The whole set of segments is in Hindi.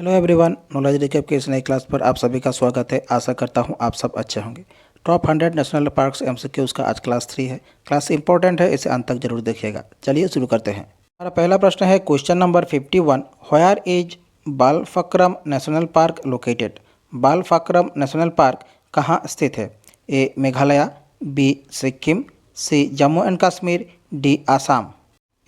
हेलो एवरीवन, नॉलेज रिकैप के इस नई क्लास पर आप सभी का स्वागत है। आशा करता हूं आप सब अच्छे होंगे। टॉप 100 नेशनल पार्क्स एमसीक्यूज का आज क्लास 3 है। क्लास इंपॉर्टेंट है, इसे अंत तक जरूर देखिएगा। चलिए शुरू करते हैं। हमारा पहला प्रश्न है question number 51। Where is Balpakram National park located? Balpakram National park कहाँ स्थित है? A Meghalaya, B Sikkim, C Jammu and Kashmir, D Assam.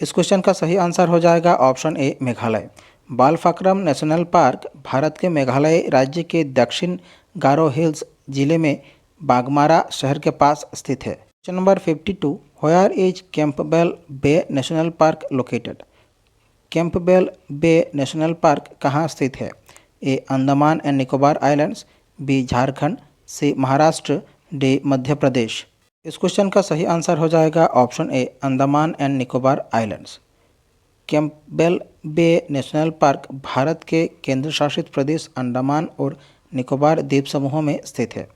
इस क्वेश्चन का सही आंसर हो जाएगा option A Meghalaya. Balpakram National Park Bharat के मेघालय राज्य के दक्षिण गारो हिल्स जिले में बागमारा शहर के पास स्थित है। Question number 52। Where is Campbell Bay National park located? Campbell Bay National park कहाँ स्थित है? A Andaman and Nicobar Islands, B Jharkhand, C Maharashtra, D Madhya Pradesh. इस क्वेश्चन का सही आंसर हो जाएगा option A Andaman and Nicobar Islands. Campbell Bay National Park Bharat के केंद्र शासित प्रदेश अंडमान और निकोबार द्वीप समूहों में स्थित है।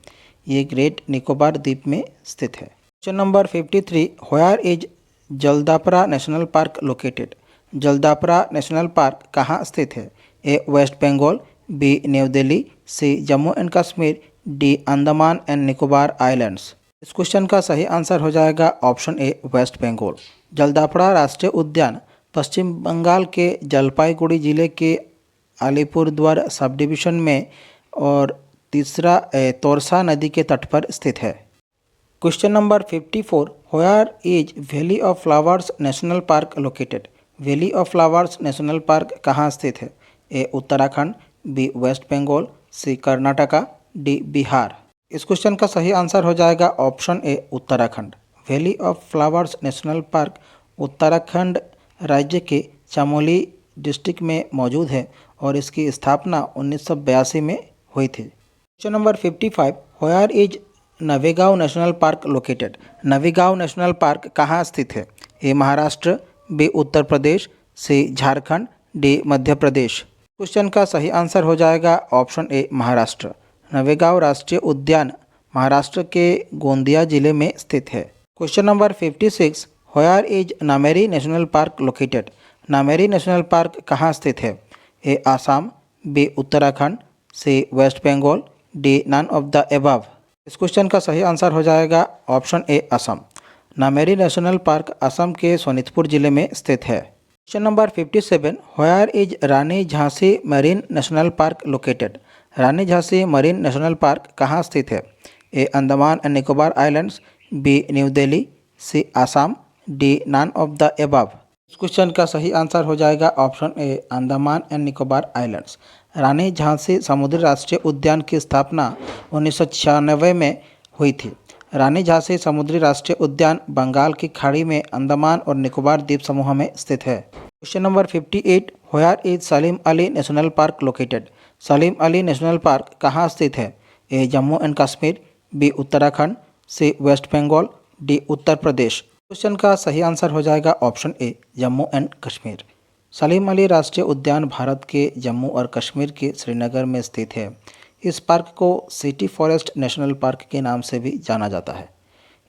ये ग्रेट निकोबार द्वीप में स्थित है। Question number 53। Where is Jaldapara National park located? Jaldapara National park कहाँ स्थित है? A West Bengal, B New Delhi, C Jammu and Kashmir, D Andaman and Nicobar Islands. इस क्वेश्चन का सही आंसर हो जाएगा option A West Bengal. Jaldapara राष्ट्रीय उद्यान पश्चिम बंगाल के जलपाईगुड़ी जिले के अलीपुरद्वार सब डिवीजन में और तीसरा तोरसा नदी के तट पर स्थित है। Question number 54। Where is valley of flowers national park located? Valley of flowers national park कहाँ स्थित है? ए उत्तराखंड, बी वेस्ट बंगाल, सी कर्नाटका, डी बिहार। इस क्वेश्चन का सही आंसर हो जाएगा option A Uttarakhand. Valley of flowers national park Uttarakhand राज्य के चमोली डिस्ट्रिक्ट में मौजूद है और इसकी स्थापना 1982 में हुई थी। Question number 55। Where is Navegaon national park located? Navegaon national park कहाँ स्थित है? ए महाराष्ट्र, बी उत्तर प्रदेश, सी झारखंड, डी मध्य प्रदेश। क्वेश्चन का सही आंसर हो जाएगा ऑप्शन ए महाराष्ट्र। नवेगांव राष्ट्रीय उद्यान महाराष्ट्र के गोंदिया जिले में स्थित है। Question number 56। Where is Nameri National park located? Nameri National park कहाँ स्थित है? A Assam, B Uttarakhand, C West Bengal, D none of the above. इस क्वेश्चन का सही आंसर हो जाएगा option A Assam. Nameri National Park Assam के सोनितपुर जिले में स्थित है। Question number 57। Where is Rani Jhansi Marine national park located? Rani Jhansi Marine national park कहाँ स्थित है? A Andaman and Nicobar Islands, B New Delhi, C Assam, D none of the above. इस क्वेश्चन का सही आंसर हो जाएगा option A Andaman and Nicobar Islands. Rani Jhansi समुद्री राष्ट्रीय उद्यान की स्थापना 1996 में हुई थी। रानी झांसी समुद्री राष्ट्रीय उद्यान बंगाल की खाड़ी में अंडमान और निकोबार द्वीप समूह में स्थित है। Question number 58। Where is Salim Ali National park located? Salim Ali National park कहाँ स्थित है? A Jammu and Kashmir, B Uttarakhand, C West Bengal, D Uttar Pradesh. Question का सही आंसर हो जाएगा option A Jammu and Kashmir. Salim Ali राष्ट्रीय उद्यान भारत के जम्मू और कश्मीर के श्रीनगर में स्थित है। इस पार्क को सिटी फॉरेस्ट नेशनल पार्क के नाम से भी जाना जाता है।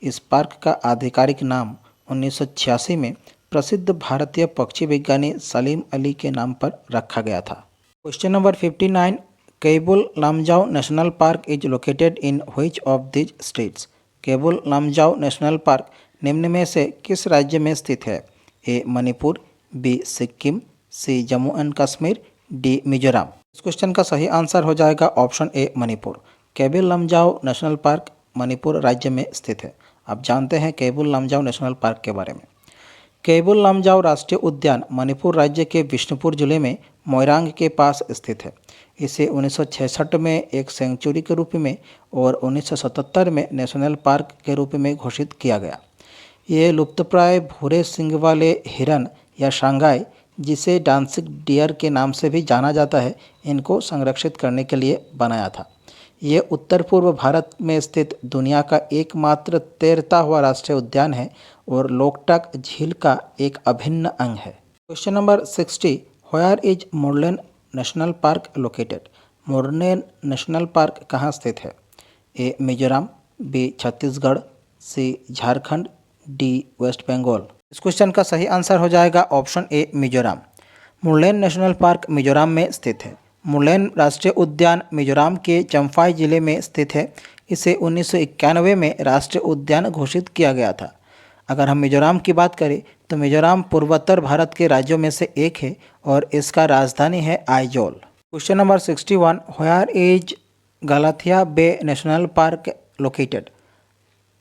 इस पार्क का आधिकारिक नाम 1986 में प्रसिद्ध भारतीय पक्षी विज्ञानी सलीम अली के नाम पर रखा गया था। Question number 59। Keibul Lamjao National Park is located in which of this states? Keibul Lamjao National Park निम्न में से किस राज्य में स्थित है? A Manipur, B Sikkim, C Jammu and Kashmir, D Mizoram. इस क्वेश्चन का सही आंसर हो जाएगा option A Manipur. Keibul Lamjao National Park Manipur राज्य में स्थित है। आप जानते हैं केबुल लामजाओ नेशनल पार्क के बारे में। केबुल लामजाओ राष्ट्रीय उद्यान मणिपुर राज्य के बिष्णुपुर जिले में मोइरांग के पास स्थित है। इसे 1966 में एक सेंचुरी के रूप में और 1977 में नेशनल पार्क के रूप में घोषित किया गया। ये लुप्तप्राय भूरे सींग वाले हिरन या शांघाई, जिसे डांसिंग डियर के नाम से भी जाना जाता है, इनको संरक्षित करने के लिए बनाया था। ये उत्तर पूर्व भारत में स्थित दुनिया का एकमात्र तैरता हुआ राष्ट्रीय उद्यान है और लोकटक झील का एक अभिन्न अंग है। Question number 60। Where is Murlen national park located? Murlen national park कहाँ स्थित है? ए मिजोरम, बी छत्तीसगढ़, सी झारखंड, डी वेस्ट बंगाल। इस क्वेश्चन का सही आंसर हो जाएगा ऑप्शन ए मिजोरम। मुरलेन नेशनल पार्क मिजोरम में स्थित है। मुलेन राष्ट्रीय उद्यान मिजोरम के चम्फाई जिले में स्थित है। इसे 1991 में राष्ट्रीय उद्यान घोषित किया गया था। अगर हम मिजोरम की बात करें तो मिजोरम पूर्वोत्तर भारत के राज्यों में से एक है और इसका राजधानी है Aizawl. Question number 61, where is Galathea Bay National park located?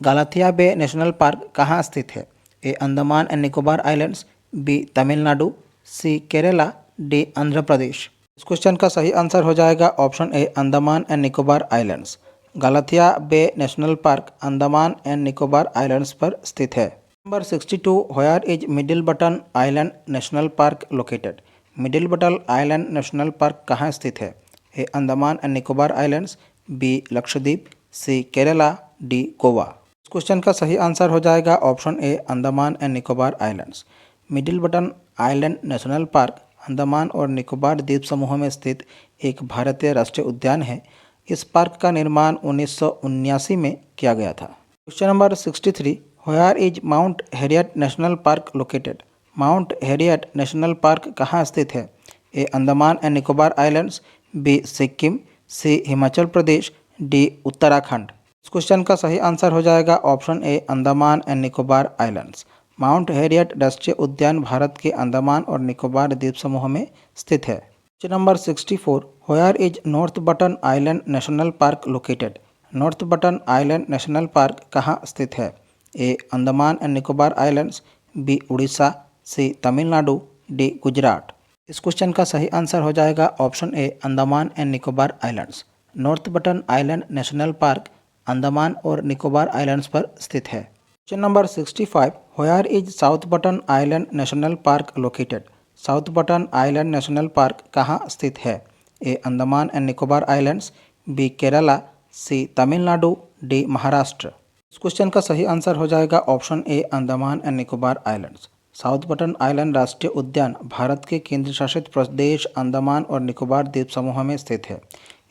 Galathea Bay National park कहाँ स्थित है? A Andaman and Nicobar Islands, B Tamil Nadu, C Kerala, D Andhra Pradesh. इस क्वेश्चन का सही आंसर हो जाएगा option A Andaman and Nicobar Islands. Galathea Bay National Park Andaman and Nicobar Islands पर स्थित है। Number 62, where is Middle Button Island National park located? Middle Button Island National park कहाँ स्थित है? A Andaman and Nicobar Islands, B Lakshadweep, C Kerala, D Goa. इस क्वेश्चन का सही आंसर हो जाएगा option A Andaman and Nicobar Islands. Middle Button Island National Park Andaman और निकोबार द्वीप समूह में स्थित एक भारतीय राष्ट्रीय उद्यान है। इस पार्क का निर्माण 1979 में किया गया था। Question number 63, where is Mount Harriet National park located? Mount Harriet National park कहाँ स्थित है? A Andaman and Nicobar Islands, B Sikkim, C Himachal Pradesh, D Uttarakhand. इस क्वेश्चन का सही आंसर हो जाएगा option A Andaman and Nicobar Islands. Mount Harriet राष्ट्रीय उद्यान भारत के अंडमान और निकोबार द्वीप समूह में स्थित है। Question number 64, where is North Button Island National park located? North Button Island National park कहाँ स्थित है? A Andaman and Nicobar Islands, B Orissa, C Tamil Nadu, D Gujarat. इस क्वेश्चन का सही आंसर हो जाएगा option A Andaman and Nicobar Islands. North Button Island National Park Andaman और निकोबार आइलैंड्स पर स्थित है। Question number 65, where is South Button Island National park located? South Button Island National park कहाँ स्थित है? A Andaman and Nicobar Islands, B Kerala, C Tamil Nadu, D Maharashtra. इस क्वेश्चन का सही आंसर हो जाएगा option A Andaman and Nicobar Islands. South Button Island राष्ट्रीय उद्यान भारत के केंद्र शासित प्रदेश अंडमान और निकोबार द्वीप समूह में स्थित है।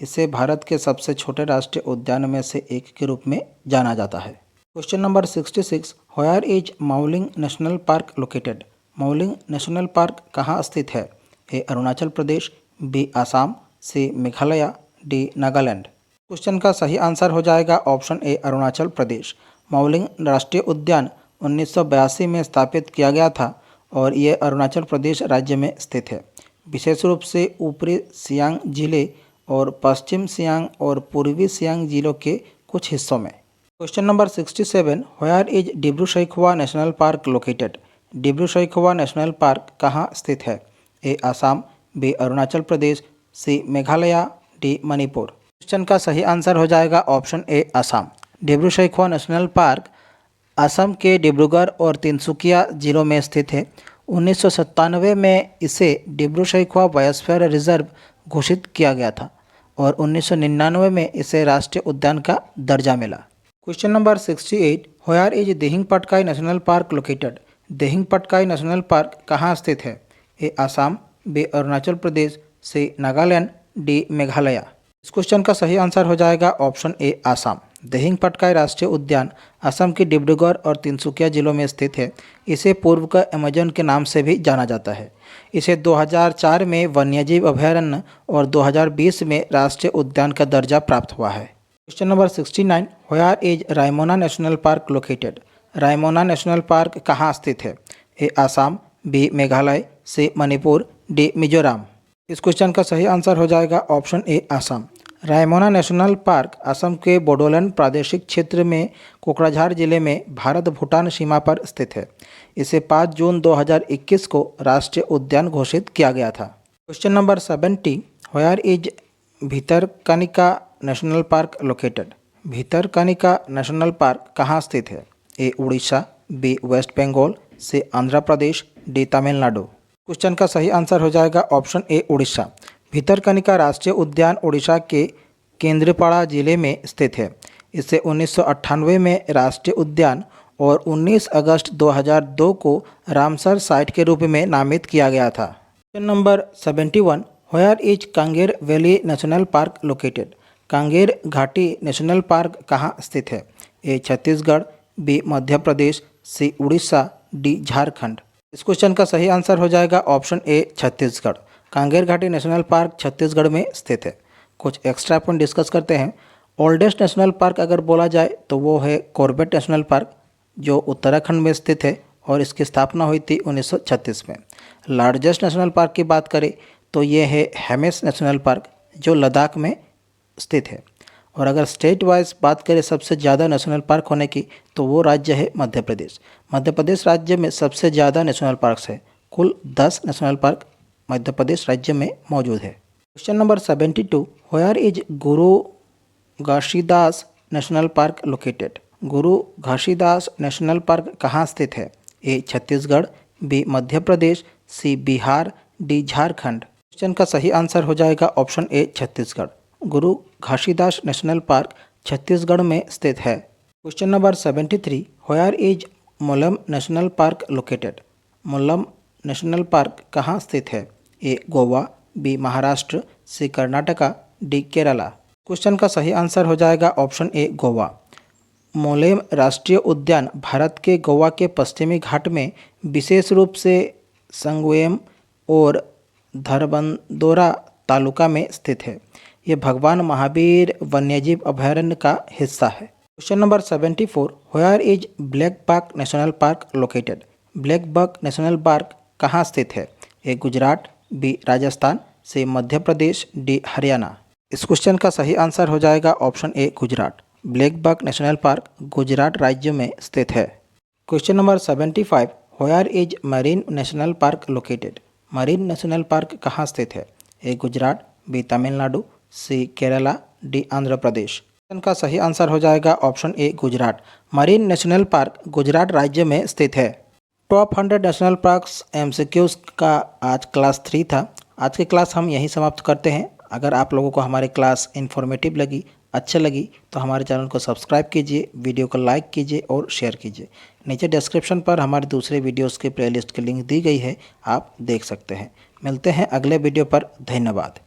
इसे भारत के सबसे छोटे राष्ट्रीय उद्यान में से एक के रूप में जाना जाता है। Question number 66, where is Mouling national park located? Mouling national park कहाँ स्थित है? ए अरुणाचल प्रदेश, बी आसाम, सी मेघालय, डी नागालैंड। क्वेश्चन का सही आंसर हो जाएगा ऑप्शन ए अरुणाचल प्रदेश। माउलिंग राष्ट्रीय उद्यान 1982 में स्थापित किया गया था और ये अरुणाचल प्रदेश राज्य में स्थित है, विशेष रूप से ऊपरी सियांग जिले और पश्चिम सियांग और पूर्वी सियांग जिलों के कुछ हिस्सों में। Question number 67, where is Dibru Saikhowa national park located? Dibru Saikhowa national park कहाँ स्थित है? A Assam, B Arunachal Pradesh, C Meghalaya, D Manipur. Question का सही आंसर हो जाएगा ऑप्शन ए आसाम। डिब्रू सैखोवा नेशनल पार्क असम के डिब्रूगढ़ और तिनसुकिया जिलों में स्थित है। 1997 में इसे डिब्रू सैखोवा बायोस्फीयर रिजर्व घोषित किया गया था और 1999 में इसे राष्ट्रीय उद्यान का दर्जा मिला। Question number 68, where is Dihing Patkai national park located? Dihing Patkai national park कहाँ स्थित है? A Assam, B Arunachal Pradesh, C Nagaland, D Meghalaya. इस क्वेश्चन का सही आंसर हो जाएगा ऑप्शन ए आसाम। दिहिंग पटकाई राष्ट्रीय उद्यान असम के डिब्रूगढ़ और तिनसुकिया जिलों में स्थित है। इसे पूर्व का अमेजन के नाम से भी जाना जाता है। इसे 2004 में वन्यजीव अभयारण्य और 2020 में राष्ट्रीय उद्यान का दर्जा प्राप्त हुआ है। Question number 69, where is Raimona national park located? Raimona national park कहाँ स्थित है? A Assam, B Meghalaya, C Manipur, D Mizoram. इस क्वेश्चन का सही आंसर हो जाएगा ऑप्शन ए आसाम। रायमोना नेशनल पार्क असम के बोडोलैंड प्रादेशिक क्षेत्र में कोकराझार जिले में भारत भूटान सीमा पर स्थित है। इसे 5 जून 2021 को राष्ट्रीय उद्यान घोषित किया गया था। Question number 70, where is Bhitarkanika national park located? Bhitarkanika national park कहाँ स्थित है? ए उड़ीसा, बी वेस्ट बंगाल, सी आंध्र प्रदेश, डी तमिलनाडु। क्वेश्चन का सही आंसर हो जाएगा ऑप्शन ए उड़ीसा। भितरकनिका राष्ट्रीय उद्यान उड़ीसा के केंद्रपाड़ा जिले में स्थित है। इसे 1998 में राष्ट्रीय उद्यान और 19 अगस्त 2002 को रामसर साइट के रूप में नामित किया गया था। Question number 71, where is Kanger valley national park located? Kanger घाटी नेशनल पार्क कहाँ स्थित है? ए छत्तीसगढ़, बी मध्य प्रदेश, सी उड़ीसा, डी झारखंड। इस क्वेश्चन का सही आंसर हो जाएगा ऑप्शन ए छत्तीसगढ़। कांगेर घाटी नेशनल पार्क छत्तीसगढ़ में स्थित है। कुछ एक्स्ट्रा पॉइंट डिस्कस करते हैं। ओल्डेस्ट नेशनल पार्क अगर बोला जाए तो वो है कॉर्बेट नेशनल पार्क जो उत्तराखंड में स्थित है और इसकी स्थापना हुई थी 1936 में। लार्जेस्ट नेशनल पार्क की बात करें तो ये है हेमिस नेशनल पार्क जो लद्दाख में स्थित है। और अगर स्टेट वाइज बात करें सबसे ज़्यादा नेशनल पार्क होने की तो वो राज्य है मध्य प्रदेश। मध्य प्रदेश राज्य में सबसे ज़्यादा नेशनल पार्क्स है। कुल 10 नेशनल पार्क मध्य प्रदेश राज्य में मौजूद है। Question number 72, where is Guru Ghasidas national park located? Guru Ghasidas national park कहाँ स्थित है? ए छत्तीसगढ़, बी मध्य प्रदेश, सी बिहार, डी झारखंड। क्वेश्चन का सही आंसर हो जाएगा ऑप्शन ए छत्तीसगढ़। गुरु घासीदास नेशनल पार्क छत्तीसगढ़ में स्थित है। Question number 73, where is Mollem national park located? Mollem national park कहाँ स्थित है? A Goa, B Maharashtra, C Karnataka, D Kerala. Question का सही आंसर हो जाएगा ऑप्शन ए गोवा। मोलेम राष्ट्रीय उद्यान भारत के गोवा के पश्चिमी घाट में विशेष रूप से संगवेम और धरबंदोरा तालुका में स्थित है। ये भगवान महावीर वन्यजीव अभयारण्य का हिस्सा है। Question number 74, where is blackbuck national park located? Blackbuck national park कहाँ स्थित है? A Gujarat, B Rajasthan, C Madhya Pradesh, D Haryana. इस क्वेश्चन का सही आंसर हो जाएगा option A Gujarat. Blackbuck national park Gujarat राज्य में स्थित है। Question number 75, where is marine national park located? Marine national park कहाँ स्थित है? A Gujarat, B Tamil Nadu, C Kerala, D Andhra Pradesh. Question का सही आंसर हो जाएगा option A Gujarat. Marine national park Gujarat राज्य में स्थित है। टॉप 100 नेशनल पार्क्स MCQs का आज क्लास 3 था। आज की क्लास हम यहीं समाप्त करते हैं। अगर आप लोगों को हमारी क्लास इन्फॉर्मेटिव लगी, अच्छी लगी तो हमारे चैनल को सब्सक्राइब कीजिए, वीडियो को लाइक कीजिए और शेयर कीजिए। नीचे डिस्क्रिप्शन पर हमारे दूसरे वीडियोस के प्लेलिस्ट की लिंक दी गई है, आप देख सकते हैं। मिलते हैं अगले वीडियो पर। धन्यवाद।